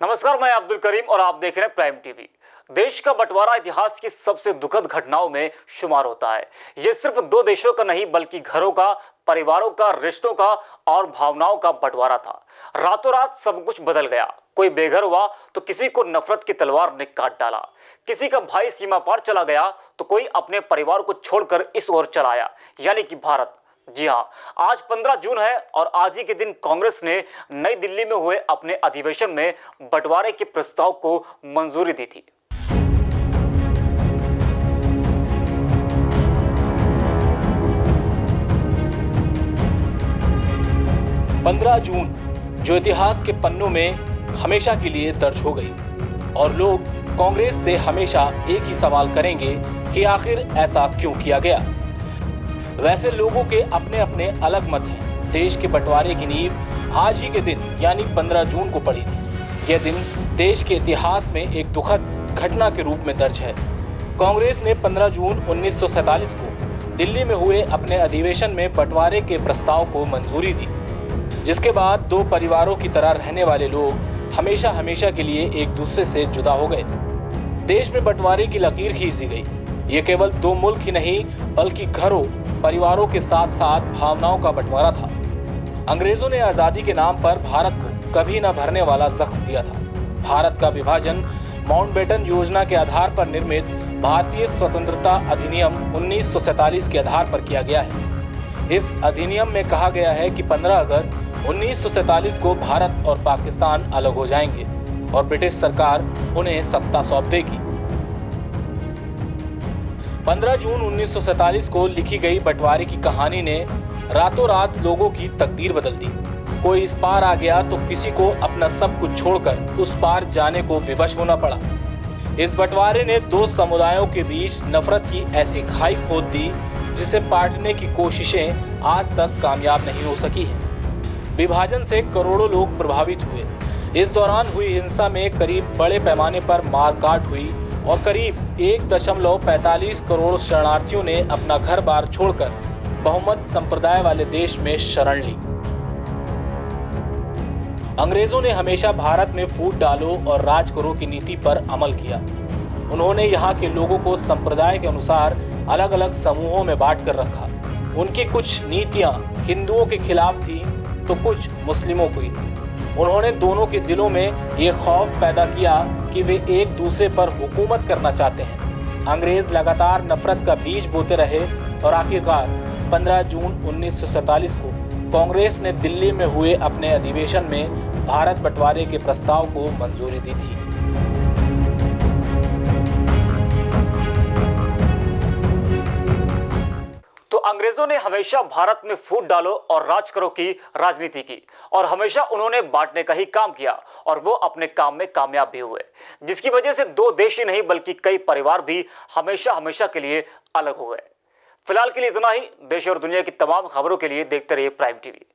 नमस्कार, मैं अब्दुल करीम और आप देख रहे हैं प्राइम टीवी। देश का बंटवारा इतिहास की सबसे दुखद घटनाओं में शुमार होता है। यह सिर्फ दो देशों का नहीं बल्कि घरों का, परिवारों का, रिश्तों का और भावनाओं का बंटवारा था। रातों रात सब कुछ बदल गया। कोई बेघर हुआ तो किसी को नफरत की तलवार ने काट डाला, किसी का भाई सीमा पार चला गया तो कोई अपने परिवार को छोड़कर इस ओर चला आया, यानी कि भारत। जी हाँ, आज 15 जून है और आज ही के दिन कांग्रेस ने नई दिल्ली में हुए अपने अधिवेशन में बंटवारे के प्रस्ताव को मंजूरी दी थी। 15 जून जो इतिहास के पन्नों में हमेशा के लिए दर्ज हो गई और लोग कांग्रेस से हमेशा एक ही सवाल करेंगे कि आखिर ऐसा क्यों किया गया। वैसे लोगों के अपने अपने अलग मत हैं। देश के बंटवारे की नींव आज ही के दिन यानी 15 जून को पड़ी थी। यह दिन देश के इतिहास में एक दुखद घटना के रूप में दर्ज है। कांग्रेस ने 15 जून 1947 को दिल्ली में हुए अपने अधिवेशन में बंटवारे के प्रस्ताव को मंजूरी दी, जिसके बाद दो परिवारों की तरह रहने वाले लोग हमेशा हमेशा के लिए एक दूसरे से जुदा हो गए। देश में बंटवारे की लकीर खींच दी गई। ये केवल दो मुल्क ही नहीं बल्कि घरों, परिवारों के साथ साथ भावनाओं का बंटवारा था। अंग्रेजों ने आजादी के नाम पर भारत को कभी न भरने वाला जख्म दिया था। भारत का विभाजन माउंटबेटन योजना के आधार पर निर्मित भारतीय स्वतंत्रता अधिनियम 1947 के आधार पर किया गया है। इस अधिनियम में कहा गया है कि 15 अगस्त 1947 को भारत और पाकिस्तान अलग हो जाएंगे और ब्रिटिश सरकार उन्हें सत्ता सौंप देगी। 15 जून 1947 को लिखी गई बंटवारे की कहानी ने रातों रात लोगों की तकदीर बदल दी। कोई इस पार आ गया तो किसी को अपना सब कुछ छोड़कर उस पार जाने को विवश होना पड़ा। इस बंटवारे ने दो समुदायों के बीच नफरत की ऐसी खाई खोद दी जिसे पाटने की कोशिशें आज तक कामयाब नहीं हो सकी है। विभाजन से करोड़ों लोग प्रभावित हुए। इस दौरान हुई हिंसा में करीब बड़े पैमाने पर मारकाट हुई और करीब 1.45 करोड़ शरणार्थियों ने अपना घर बार छोड़कर बहुमत संप्रदाय वाले देश में शरण ली। अंग्रेजों ने हमेशा भारत में फूट डालो और राज करो की नीति पर अमल किया। उन्होंने यहाँ के लोगों को संप्रदाय के अनुसार अलग अलग समूहों में बांट कर रखा। उनकी कुछ नीतियां हिंदुओं के खिलाफ थी तो कुछ मुस्लिमों की। उन्होंने दोनों के दिलों में ये खौफ पैदा किया कि वे एक दूसरे पर हुकूमत करना चाहते हैं। अंग्रेज लगातार नफरत का बीज बोते रहे और आखिरकार 15 जून 1947 को कांग्रेस ने दिल्ली में हुए अपने अधिवेशन में भारत बंटवारे के प्रस्ताव को मंजूरी दी थी। अंग्रेजों ने हमेशा भारत में फूट डालो और राज करो की राजनीति की और हमेशा उन्होंने बांटने का ही काम किया और वो अपने काम में कामयाब भी हुए, जिसकी वजह से दो देश ही नहीं बल्कि कई परिवार भी हमेशा हमेशा के लिए अलग हो गए। फिलहाल के लिए इतना ही। देश और दुनिया की तमाम खबरों के लिए देखते रहिए प्राइम टीवी।